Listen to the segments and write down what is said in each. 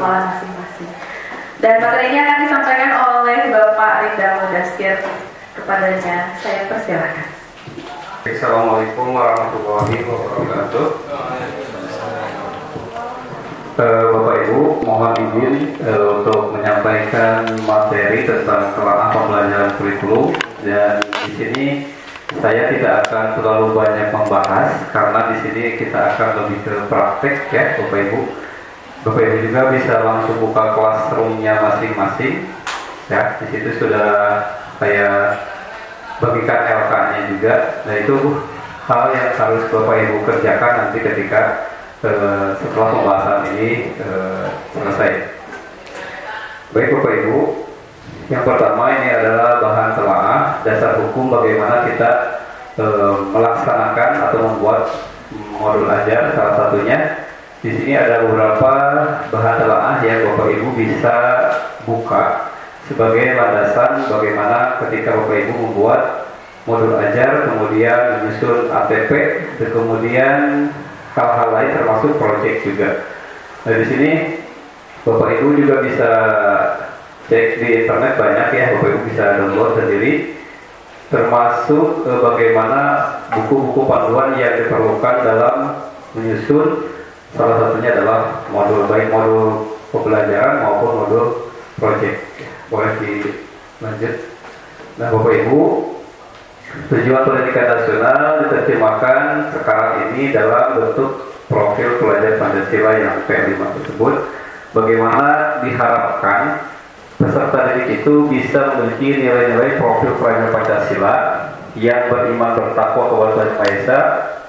sekolah masing-masing. Dan materinya akan disampaikan oleh Bapak Rinda Mudasir. Kepadanya saya persilahkan. Assalamualaikum warahmatullahi wabarakatuh. Bapak Ibu, mohon izin untuk menyampaikan materi tentang telaah pembelajaran kurikulum, dan di sini saya tidak akan terlalu banyak membahas karena di sini kita akan lebih ke praktek ya Bapak Ibu. Bapak Ibu juga bisa langsung buka classroom-nya masing-masing ya. Di situ sudah saya bagikan LK-nya juga. Nah, itu hal yang harus Bapak Ibu kerjakan nanti ketika setelah pembahasan ini selesai. Baik Bapak Ibu, yang pertama ini adalah bahan telaah dasar hukum bagaimana kita melaksanakan atau membuat modul ajar. Salah satunya di sini ada beberapa bahan telaah yang Bapak Ibu bisa buka sebagai landasan bagaimana ketika Bapak Ibu membuat modul ajar, kemudian menyusun ATP, dan kemudian hal-hal lain termasuk proyek juga. Nah, di sini Bapak Ibu juga bisa cek di internet banyak ya, Bapak Ibu bisa download sendiri, termasuk bagaimana buku-buku panduan yang diperlukan dalam menyusun. Salah satunya adalah modul, baik modul pembelajaran maupun modul proyek. Boleh dilanjut. Nah Bapak Ibu, tujuan pendidikan nasional diterjemahkan sekarang ini dalam bentuk profil pelajar Pancasila yang P5 tersebut. Bagaimana diharapkan peserta didik itu bisa memiliki nilai-nilai profil pelajar Pancasila yang beriman, bertakwa kepada Tuhan Maha Esa,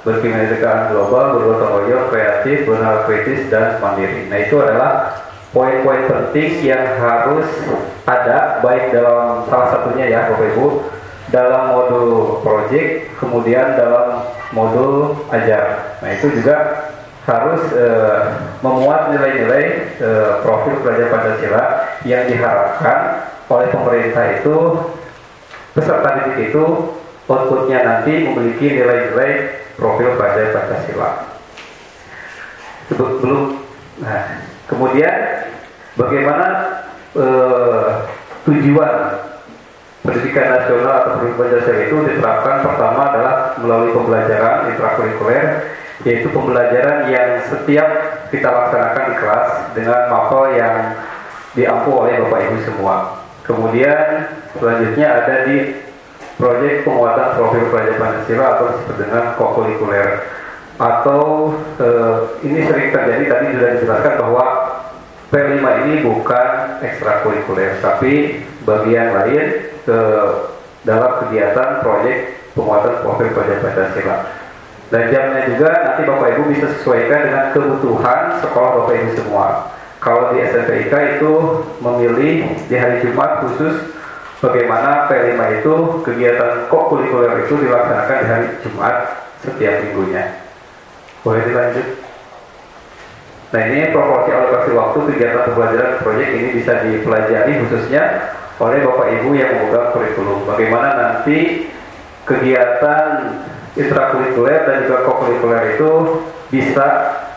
berkebinekaan global, bergotong royong, kreatif, benar, kritis, dan mandiri. Nah, itu adalah poin-poin penting yang harus ada, baik dalam salah satunya ya Bapak Ibu, dalam modul project, kemudian dalam modul ajar. Nah, itu juga harus memuat nilai-nilai profil pelajar Pancasila yang diharapkan oleh pemerintah itu peserta didik itu outputnya nanti memiliki nilai-nilai profil pelajar Pancasila. Nah, kemudian bagaimana tujuan pendidikan nasional atau pendidikan Pancasila itu diterapkan? Pertama adalah melalui pembelajaran intrakurikuler, yaitu pembelajaran yang setiap kita laksanakan di kelas dengan mapel yang diampu oleh Bapak Ibu semua. Kemudian selanjutnya ada di proyek penguatan profil pelajar Pancasila atau disebut dengan kokurikuler, atau ini sering terjadi, tadi sudah dijelaskan bahwa P5 ini bukan ekstrakurikuler tapi bagian lain dalam kegiatan proyek penguatan profil pelajar Pancasila. Dan jamnya juga nanti Bapak Ibu bisa sesuaikan dengan kebutuhan sekolah Bapak Ibu semua. Kalau di SMPIK itu memilih di hari Jumat khusus bagaimana P5 itu kegiatan kokurikuler itu dilaksanakan di hari Jumat setiap minggunya. Boleh dilanjut? Nah, ini proporsi alokasi waktu kegiatan pembelajaran proyek ini bisa dipelajari khususnya oleh Bapak Ibu yang memegang kurikulum. Bagaimana nanti kegiatan intrakurikuler dan juga kokurikuler itu bisa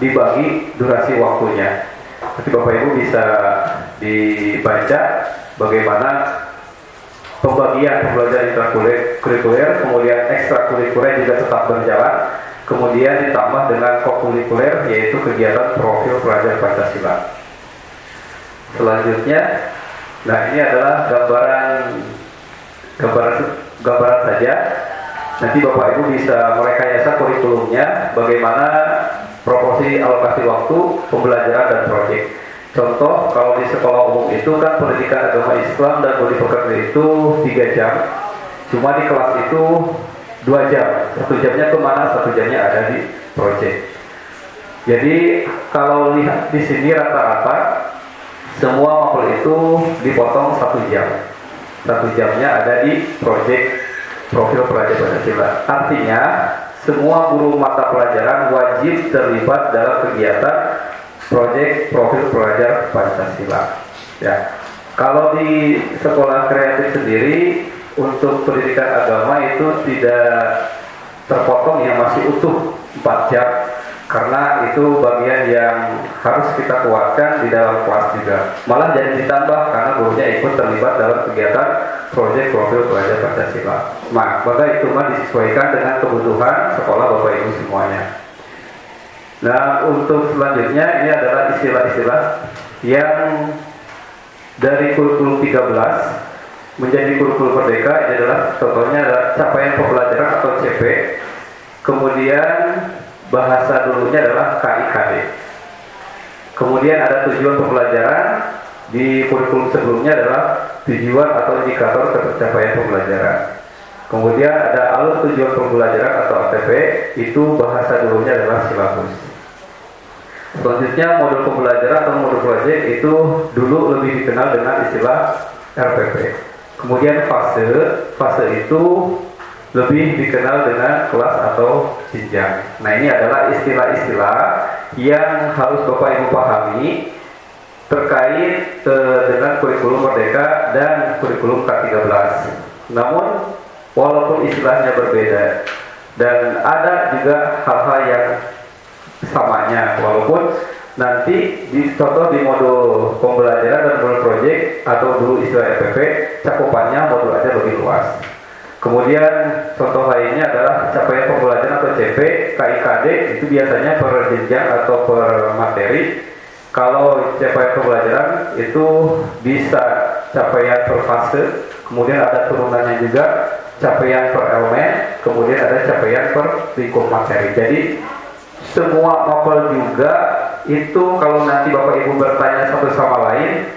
dibagi durasi waktunya. Nanti Bapak Ibu bisa dibaca bagaimana pembagian pembelajaran intrakurikuler, kemudian ekstrakurikuler juga tetap berjalan, kemudian ditambah dengan kokurikuler yaitu kegiatan profil pelajar Pancasila. Selanjutnya, nah ini adalah gambaran saja. Nanti Bapak Ibu bisa merekayasa kurikulumnya bagaimana proporsi alokasi waktu pembelajaran dan proyek. Contoh, kalau di sekolah umum itu kan pendidikan agama Islam dan budi pekerti itu 3 jam, cuma di kelas itu 2 jam, 1 jamnya kemana, 1 jamnya ada di proyek. Jadi kalau lihat di sini rata-rata semua mapel itu dipotong 1 jam, 1 jamnya ada di proyek profil pelajar Pancasila. Artinya semua guru mata pelajaran wajib terlibat dalam kegiatan proyek profil pelajar Pancasila. Ya, kalau di sekolah kreatif sendiri untuk pendidikan agama itu tidak terpotong, yang masih utuh 4 jam. karena itu bagian yang harus kita kuatkan di dalam kelas juga. Malah jadi ditambah karena gurunya ikut terlibat dalam kegiatan proyek profil pelajar Pancasila. Maka itu mah disesuaikan dengan kebutuhan sekolah Bapak Ibu semuanya. Nah, untuk selanjutnya ini adalah istilah-istilah yang dari kurikulum 13 menjadi kurikulum merdeka. Ini adalah contohnya adalah capaian pembelajaran atau CP. Kemudian bahasa dulunya adalah KIKD. Kemudian ada tujuan pembelajaran. Di kurikulum sebelumnya adalah tujuan atau indikator tercapaian pembelajaran. Kemudian ada alur tujuan pembelajaran atau ATP. Itu bahasa dulunya adalah silabus. Selanjutnya modul pembelajaran atau modul proyek itu dulu lebih dikenal dengan istilah RPP. Kemudian fase itu lebih dikenal dengan kelas atau jenjang. Nah, ini adalah istilah-istilah yang harus Bapak Ibu pahami terkait dengan kurikulum merdeka dan kurikulum K13. Namun walaupun istilahnya berbeda dan ada juga hal-hal yang samanya, walaupun nanti contoh di modul pembelajaran dan modul proyek atau dulu istilah RPP cakupannya modul aja lebih luas. Kemudian contoh lainnya adalah capaian pembelajaran atau CP, KIKD itu biasanya per jenjang atau per materi. Kalau capaian pembelajaran itu bisa capaian per fase, kemudian ada turunannya juga capaian per elemen, kemudian ada capaian per lingkup materi. Jadi semua mapel juga itu kalau nanti Bapak Ibu bertanya satu sama lain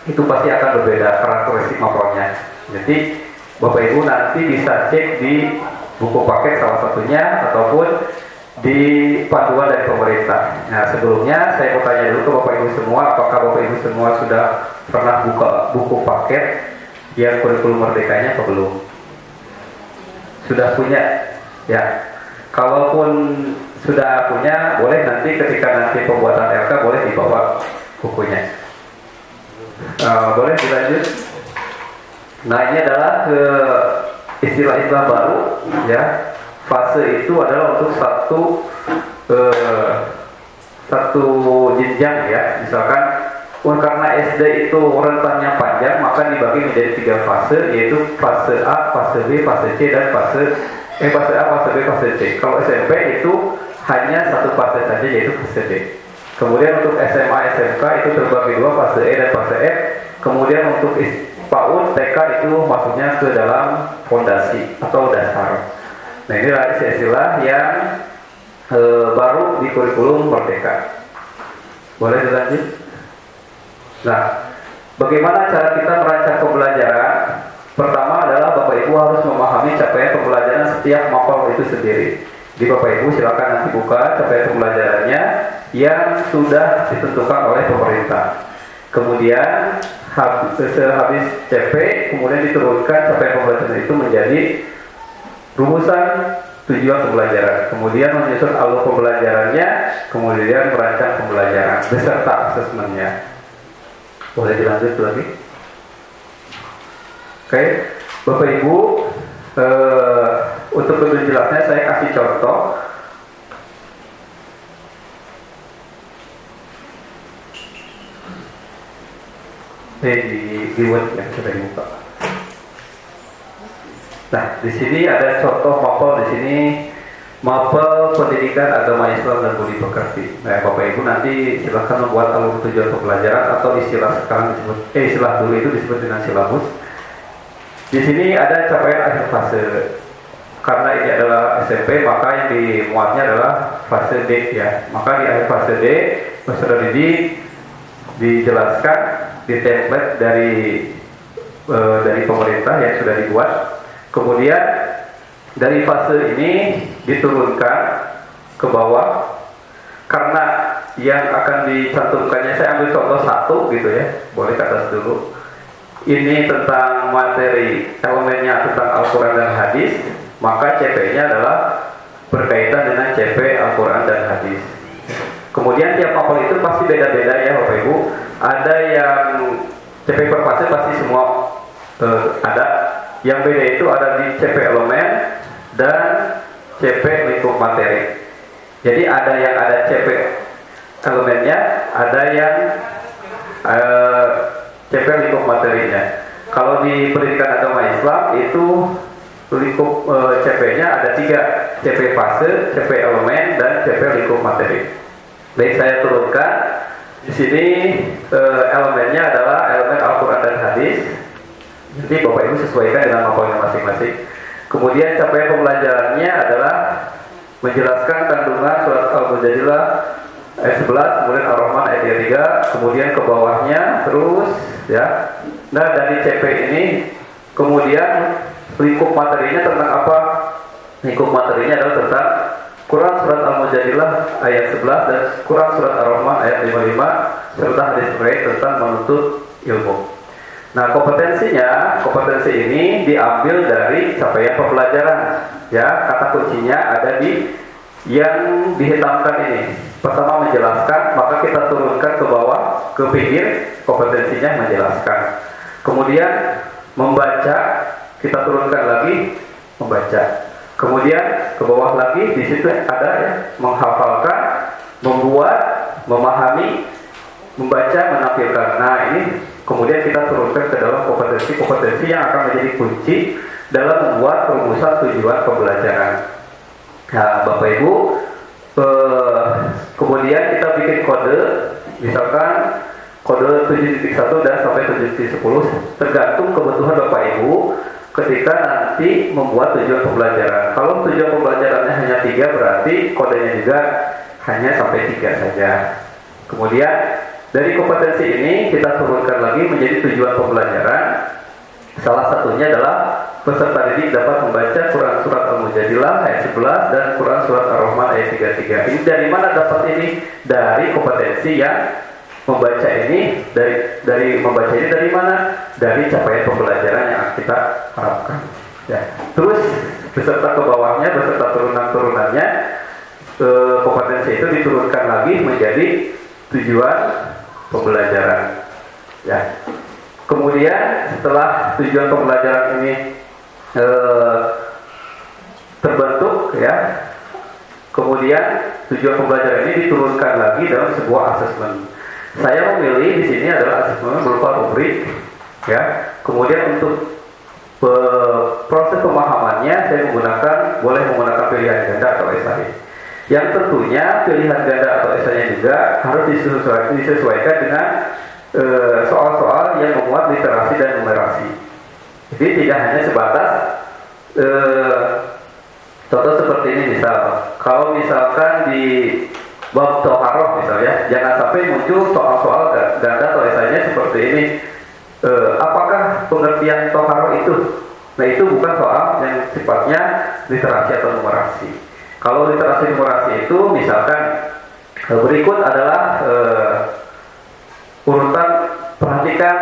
itu pasti akan berbeda karakteristik mapelnya. Jadi Bapak Ibu nanti bisa cek di buku paket salah satunya ataupun di panduan dari pemerintah. Nah, sebelumnya saya mau tanya dulu ke Bapak Ibu semua, apakah Bapak Ibu semua sudah pernah buka buku paket yang kurikulum merdekanya atau belum? Sudah punya? Ya. Kalaupun sudah punya, boleh nanti ketika nanti pembuatan LK boleh dibawa bukunya. Boleh dilanjut? Nah, ini adalah istilah-istilah baru ya. Fase itu adalah untuk satu jenjang ya. Misalkan karena SD itu rentannya panjang, maka dibagi menjadi 3 fase, yaitu fase A, fase B, fase C, dan fase A, fase B, fase C. Kalau SMP itu hanya satu fase saja, yaitu fase D. Kemudian untuk SMA, SMK itu terbagi 2, fase E dan fase F. Kemudian untuk PAUD, TK itu masuknya ke dalam fondasi atau dasar. Nah, ini adalah istilah yang baru di kurikulum merdeka. Boleh dilanjut? Nah, bagaimana cara kita merancang pembelajaran? Pertama adalah Bapak Ibu harus memahami capaian pembelajaran setiap mapel itu sendiri. Di Bapak Ibu silakan nanti buka capaian pembelajarannya yang sudah ditentukan oleh pemerintah. Kemudian sehabis CP, kemudian diturunkan capaian pembelajaran itu menjadi rumusan tujuan pembelajaran. Kemudian menyusun alur pembelajarannya, kemudian merancang pembelajaran beserta asesmennya. Boleh dilanjut lagi? Oke, Bapak Ibu, untuk lebih jelasnya saya kasih contoh. Di Word yang sudah dibuka. Nah, di sini ada contoh mapel. Di sini mapel pendidikan agama Islam dan budi pekerti. Nah, Bapak Ibu nanti silahkan membuat alur tujuan pembelajaran atau istilah sekarang disebut istilah dulu itu disebut dengan silabus. Di sini ada capaian akhir fase. Karena ini adalah SMP, maka yang dimuatnya adalah fase D ya. Maka di akhir fase D peserta didik dijelaskan di template dari pemerintah yang sudah dibuat. Kemudian dari fase ini diturunkan ke bawah karena yang akan dicantumkannya, saya ambil contoh satu gitu ya, boleh ke atas dulu. Ini tentang materi elemennya tentang Al-Quran dan Hadis, maka CP-nya adalah berkaitan dengan CP Al-Quran dan Hadis. Kemudian tiap mapel itu pasti beda-beda ya Bapak Ibu. Ada yang CP per fase pasti semua ada. Yang beda itu ada di CP elemen dan CP lingkup materi. Jadi ada yang ada CP elemennya, ada yang CP lingkup materinya. Kalau di pendidikan agama Islam itu lingkup CP-nya ada 3, CP fase, CP elemen, dan CP lingkup materi. Baik, saya turunkan di sini elemennya adalah elemen Al-Quran dan Hadis. Jadi Bapak Ibu sesuaikan dengan mapelnya masing-masing. Kemudian capaian pembelajarannya adalah menjelaskan kandungan surat Al-Mujadilah ayat 11, kemudian Ar-Rahman ayat 33, kemudian ke bawahnya terus ya. Nah, dari CP ini kemudian lingkup materinya tentang apa? Lingkup materinya adalah tentang Quran surat Al-Mujadilah ayat 11 dan Quran surat Ar-Rahman ayat 55 serta hadis terkait tentang menuntut ilmu. Nah, kompetensi ini diambil dari capaian pembelajaran. Ya, kata kuncinya ada di yang dihitamkan ini. Pertama menjelaskan, maka kita turunkan ke bawah, ke pinggir, kompetensinya menjelaskan. Kemudian membaca, kita turunkan lagi membaca. Kemudian ke bawah lagi, di situ ada ya, menghafalkan, membuat, memahami, membaca, menampilkan. Nah, ini kemudian kita turunkan ke dalam kompetensi yang akan menjadi kunci dalam membuat perumusan tujuan pembelajaran. Nah, Bapak Ibu, kemudian kita bikin kode, misalkan kode 7.1 dan sampai 7.10, tergantung kebutuhan Bapak Ibu ketika nanti membuat tujuan pembelajaran. Kalau tujuan pembelajarannya hanya 3, berarti kodenya juga hanya sampai 3 saja. Kemudian dari kompetensi ini kita turunkan lagi menjadi tujuan pembelajaran. Salah satunya adalah peserta didik dapat membaca Quran surat Al-Mujadilah ayat 11 dan Quran surat Ar-Rahman ayat 33. Ini dari mana dapat ini? Dari kompetensi yang membaca ini. Dari membaca ini dari mana? Dari capaian pembelajaran yang kita harapkan. Ya. Terus beserta ke bawahnya, beserta turunan-turunannya, kompetensi itu diturunkan lagi menjadi tujuan pembelajaran. Ya. Kemudian setelah tujuan pembelajaran ini terbentuk, ya, kemudian tujuan pembelajaran ini diturunkan lagi dalam sebuah asesmen. Saya memilih di sini adalah asesmen berupa rubrik, ya. Kemudian untuk proses pemahamannya saya boleh menggunakan pilihan ganda atau esai. Yang tentunya pilihan ganda atau esainya juga harus disesuaikan dengan soal-soal yang memuat literasi dan numerasi. Jadi tidak hanya sebatas contoh seperti ini, kalau misalkan di bab toharoh misalnya, jangan sampai muncul soal-soal ganda atau esainya seperti ini. Apakah pengertian toharoh itu? Nah, itu bukan soal yang sifatnya literasi atau numerasi. Kalau literasi numerasi itu misalkan berikut adalah urutan, perhatikan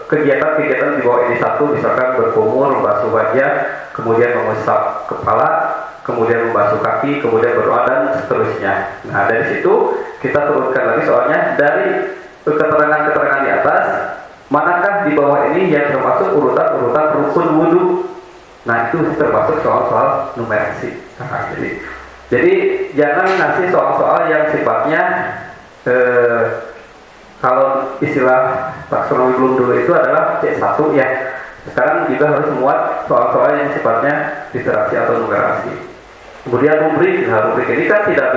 kegiatan-kegiatan di bawah ini. 1, misalkan berkumur, membasuh wajah, kemudian mengusap kepala, kemudian membasuh kaki, kemudian berdoa, dan seterusnya. Nah, dari situ kita turunkan lagi soalnya dari keterangan-keterangan di atas, manakah di bawah ini yang termasuk urutan-urutan rukun wudhu. Nah, itu termasuk soal-soal numerasi. Nah, jadi jangan ngasih soal-soal yang sifatnya kalau istilah taksonomi belum dulu itu adalah C1 ya. Sekarang juga harus muat soal-soal yang sifatnya literasi atau numerasi. Kemudian rubrik. Nah, rubrik ini kan tidak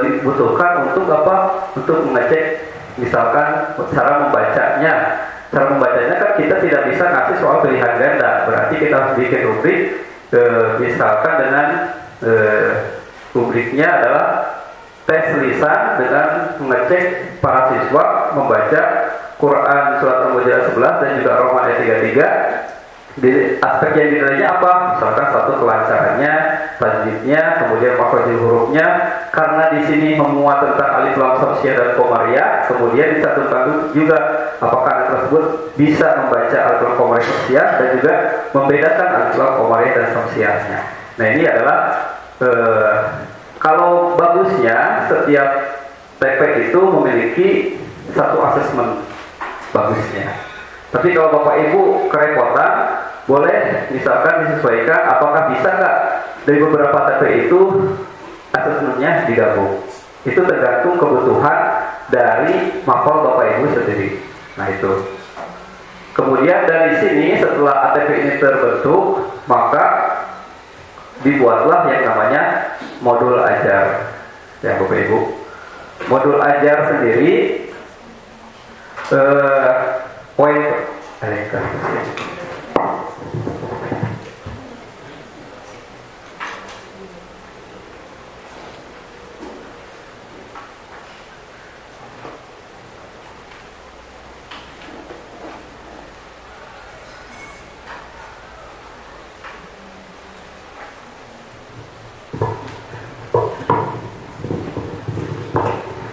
dibutuhkan untuk apa? Untuk mengecek misalkan cara membacanya. Cara membacanya kan kita tidak bisa ngasih soal pilihan ganda. Berarti kita harus bikin rubrik. Misalkan dengan rubriknya adalah tes lisan dengan mengecek para siswa membaca Quran surat Al-Mujadilah 11 dan juga Ar-Rahman ayat 33. Di aspek yang dinilainya apa? Misalkan 1, kelancarannya, tajwidnya, kemudian makhrajul hurufnya. Karena di sini memuat tentang alif lam samsiah dan qamariyah, kemudian dicantumkan juga apakah anak tersebut bisa membaca alif lam qamariyah samsiah dan juga membedakan alif lam qamariyah dan samsiahnya. Nah, ini adalah kalau bagusnya setiap TP itu memiliki satu asesmen bagusnya. Tapi kalau Bapak Ibu kerepotan, boleh misalkan disesuaikan apakah bisa nggak dari beberapa TP itu asesmennya digabung. Itu tergantung kebutuhan dari mapel Bapak Ibu sendiri. Nah itu. Kemudian dari sini setelah ATP ini terbentuk, maka dibuatlah yang namanya modul ajar. Ya Bapak Ibu. Modul ajar sendiri poin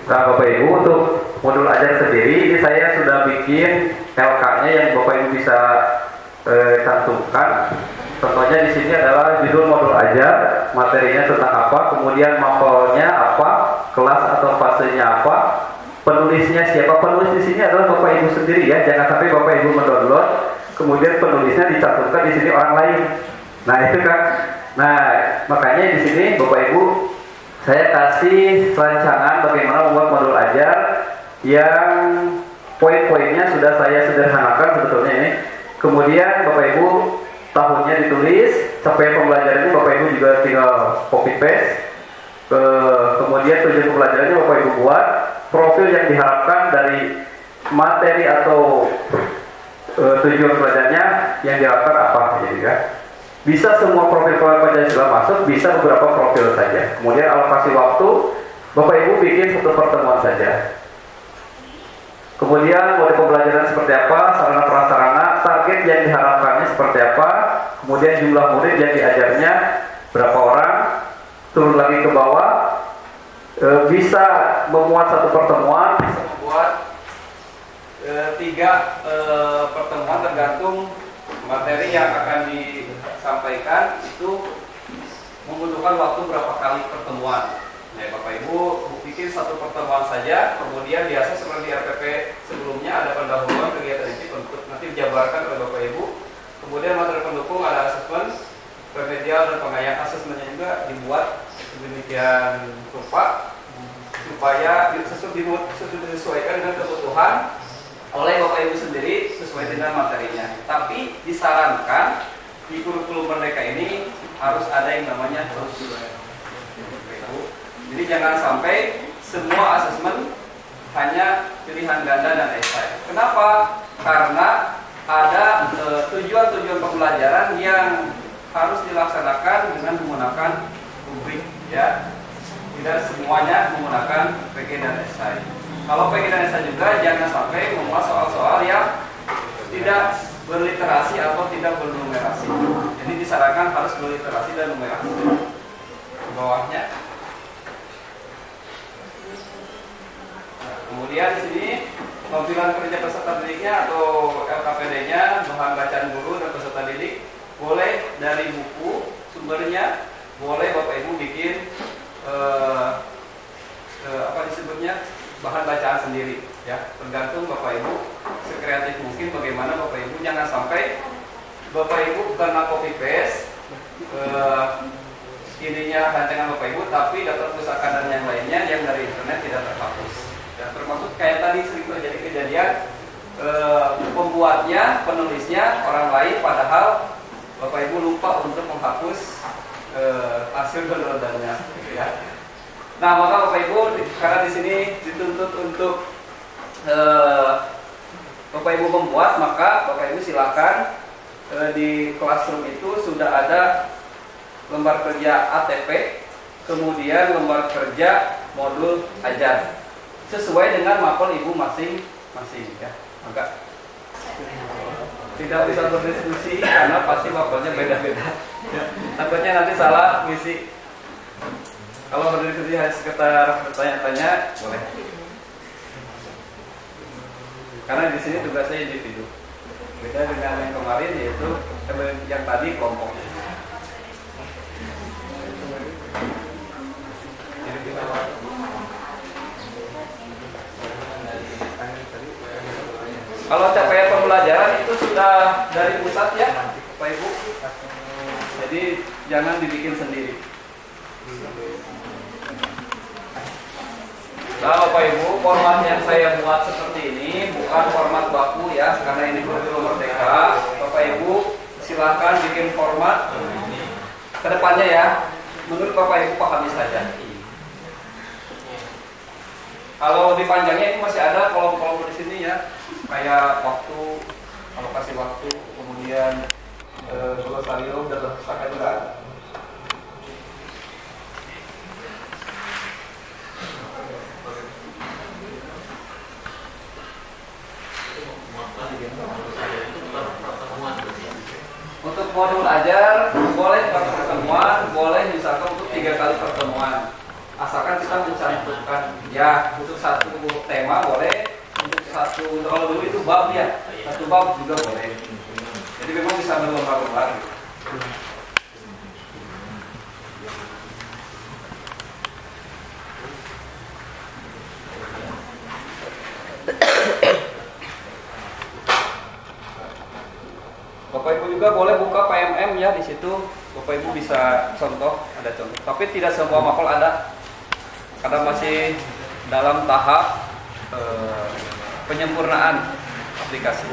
Nah Bapak Ibu, untuk modul ajar sendiri ini saya sudah bikin LK-nya yang Bapak Ibu bisa cantumkan. Contohnya di sini adalah judul modul ajar, materinya tentang apa, kemudian mapelnya apa, kelas atau fasenya apa, penulisnya siapa. Penulis di sini adalah Bapak Ibu sendiri ya, jangan sampai Bapak Ibu mendownload, kemudian penulisnya dicantumkan di sini orang lain. Nah itu kan, nah makanya di sini Bapak Ibu saya kasih rancangan bagaimana membuat modul ajar yang poin-poinnya sudah saya sederhanakan sebetulnya ini. Kemudian Bapak Ibu tahunnya ditulis, sampai pembelajarannya Bapak Ibu juga tinggal copy paste. Kemudian tujuan pembelajarannya Bapak Ibu buat, profil yang diharapkan dari materi atau tujuan pelajarannya yang diharapkan apa, jadi kan. Bisa semua profil-profil Pancasila masuk, bisa beberapa profil saja. Kemudian alokasi waktu, Bapak Ibu bikin satu pertemuan saja. Kemudian mode pembelajaran seperti apa, sarana prasarana, target yang diharapkannya seperti apa, kemudian jumlah murid yang diajarnya berapa orang, turun lagi ke bawah, bisa memuat satu pertemuan, bisa membuat 3 pertemuan tergantung materi yang akan disampaikan itu membutuhkan waktu berapa kali pertemuan. Ya Bapak Ibu bikin satu pertemuan saja, kemudian biasa seperti RPP sebelumnya ada pendahuluan kegiatan ini untuk nanti dijabarkan oleh Bapak Ibu. Kemudian materi pendukung ada asesmen, remedial dan pengayaan. Asesmennya juga dibuat sedemikian rupa supaya disesuaikan dengan kebutuhan oleh Bapak Ibu sendiri sesuai dengan materinya. Tapi disarankan di kurikulum Merdeka ini harus ada yang namanya klausul. Jadi jangan sampai semua asesmen hanya pilihan ganda dan esai. Kenapa? Karena ada tujuan-tujuan pembelajaran yang harus dilaksanakan dengan menggunakan rubrik, ya. Tidak semuanya menggunakan PG dan esai. Kalau PG dan esai juga jangan sampai memuat soal-soal yang tidak berliterasi atau tidak bernumerasi. Jadi disarankan harus berliterasi dan numerasi. Di bawahnya. Nah, kemudian di sini tampilan kerja peserta didiknya atau LKPD-nya, bahan bacaan guru dan peserta didik boleh dari buku sumbernya, boleh Bapak Ibu bikin apa disebutnya bahan bacaan sendiri, ya tergantung Bapak Ibu sekreatif mungkin bagaimana Bapak Ibu. Jangan sampai Bapak Ibu karena copy paste ininya rancangan Bapak Ibu, tapi daftar pusaka dan yang lainnya yang dari internet tidak terhapus. Ya, termasuk kayak tadi sering terjadi kejadian pembuatnya, penulisnya orang lain, padahal Bapak Ibu lupa untuk menghapus hasil downloadannya, gitu ya. Nah, maka Bapak Ibu karena di sini dituntut untuk Bapak Ibu membuat, maka Bapak Ibu silakan di classroom itu sudah ada lembar kerja ATP, kemudian lembar kerja modul ajar sesuai dengan mapel Ibu masing-masing, ya. Maka tidak bisa berdiskusi karena pasti mapelnya beda-beda. Takutnya nanti salah ngisi. Kalau berdiskusi hanya sekitar bertanya-tanya boleh. Karena di sini tugasnya individu. Beda dengan yang kemarin yaitu yang tadi kelompok. Kalau capaian pembelajaran itu sudah dari pusat ya, Bapak Ibu. Jadi jangan dibikin sendiri. Nah, Bapak Ibu, format yang saya buat seperti ini bukan format baku ya, karena ini kurikulum merdeka. Bapak Ibu, silahkan bikin format kedepannya ya. Menurut Bapak Ibu pahami saja. Kalau di panjangnya ini masih ada kolom-kolom di sini ya, kayak waktu, alokasi waktu, kemudian glosarium dan letakkan juga. Untuk modul ajar boleh pertemuan, boleh misalkan untuk 3 kali pertemuan. Asalkan kita mencantumkan ya untuk satu tema boleh, untuk satu kalau dulu itu bab ya, satu bab juga boleh. Jadi memang bisa berlomba-lomba. Bapak Ibu juga boleh buka PMM ya di situ. Bapak Ibu bisa contoh, ada contoh. Tapi tidak semua mapel ada, karena masih dalam tahap penyempurnaan aplikasi.